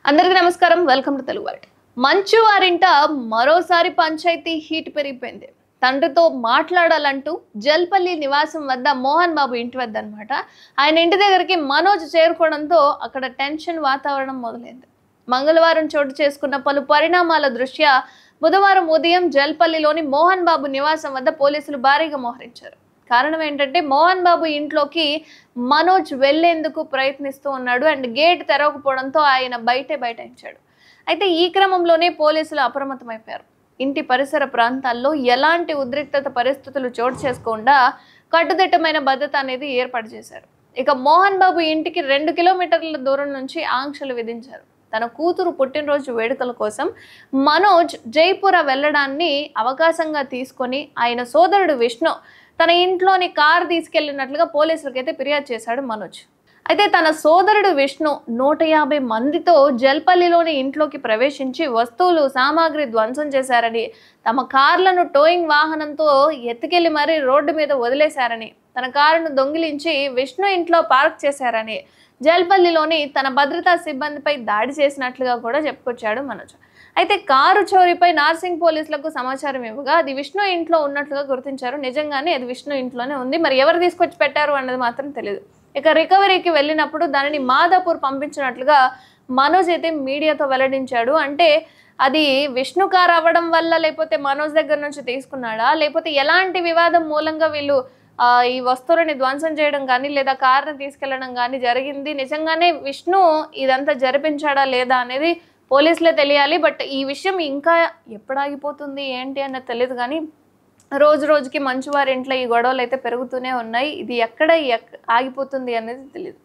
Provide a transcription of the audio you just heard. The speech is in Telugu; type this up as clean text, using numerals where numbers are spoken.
అందరికీ నమస్కారం. Welcome to Telugu world. మంచు వారింట మరోసారి పంచాయతీ హీట్ పెరిగిపోయింది. తండ్రితో మాట్లాడాలంటూ జల్పల్లి నివాసం వద్ద మోహన్ బాబు ఇంటి వద్ద అనమాట ఆయన ఇంటి దగ్గరికి మనోజ్ చేరుకోవడంతో అక్కడ టెన్షన్ వాతావరణం మొదలైంది. మంగళవారం చోటు చేసుకున్న పలు పరిణామాల దృష్ట్యా బుధవారం ఉదయం జల్పల్లిలోని మోహన్ బాబు నివాసం వద్ద పోలీసులు భారీగా మోహరించారు. కారణం ఏంటంటే మోహన్ బాబు ఇంట్లోకి మనోజ్ వెళ్లేందుకు ప్రయత్నిస్తూ ఉన్నాడు అండ్ గేట్ తెరవకపోవడంతో ఆయన బయటించాడు. అయితే ఈ క్రమంలోనే పోలీసులు అప్రమత్తమైపోయారు. ఇంటి పరిసర ప్రాంతాల్లో ఎలాంటి ఉద్రిక్తత పరిస్థితులు చోటు చేసుకోకుండా కట్టుదిట్టమైన భద్రత అనేది ఏర్పాటు చేశారు. ఇక మోహన్ బాబు ఇంటికి 2 కిలోమీటర్ల దూరం నుంచి ఆంక్షలు విధించారు. తన కూతురు పుట్టినరోజు వేడుకల కోసం మనోజ్ జైపుర వెళ్లడాన్ని అవకాశంగా తీసుకొని ఆయన సోదరుడు విష్ణు తన ఇంట్లోని కారు తీసుకెళ్లినట్లుగా పోలీసులకైతే ఫిర్యాదు చేశాడు మనోజ్. అయితే తన సోదరుడు విష్ణు 150 మందితో జల్పల్లిలోని ఇంట్లోకి ప్రవేశించి వస్తువులు సామాగ్రి ధ్వంసం చేశారని, తమ కార్లను టోయింగ్ వాహనంతో ఎత్తుకెళ్లి మరీ రోడ్డు మీద వదిలేశారని, తన కారును దొంగిలించి విష్ణు ఇంట్లో పార్క్ చేశారని, జల్పల్లిలోని తన భద్రతా సిబ్బందిపై దాడి చేసినట్లుగా కూడా చెప్పుకొచ్చాడు మనోజ్. అయితే కారు చోరీపై నార్సింగ్ పోలీసులకు సమాచారం ఇవ్వగా అది విష్ణు ఇంట్లో ఉన్నట్లుగా గుర్తించారు. నిజంగానే అది విష్ణు ఇంట్లోనే ఉంది. మరి ఎవరు తీసుకొచ్చి పెట్టారు అన్నది మాత్రం తెలియదు. ఇక రికవరీకి వెళ్ళినప్పుడు దానిని మాదాపూర్ పంపించినట్లుగా మనోజ్ అయితే మీడియాతో వెల్లడించాడు. అంటే అది విష్ణు కార్ అవ్వడం వల్ల లేకపోతే మనోజ్ దగ్గర నుంచి తీసుకున్నాడా, లేకపోతే ఎలాంటి వివాదం మూలంగా వీళ్ళు ఈ వస్తువులని ధ్వంసం చేయడం కానీ లేదా కార్ని తీసుకెళ్లడం కానీ జరిగింది, నిజంగానే విష్ణు ఇదంతా జరిపించాడా లేదా అనేది పోలీసులే తెలియాలి. బట్ ఈ విషయం ఇంకా ఎప్పుడు ఆగిపోతుంది ఏంటి అన్నది తెలియదు. కానీ రోజు రోజుకి మంచు వారి ఇంట్లో ఈ గొడవలు అయితే పెరుగుతూనే ఉన్నాయి. ఇది ఎక్కడ ఆగిపోతుంది అనేది తెలియదు.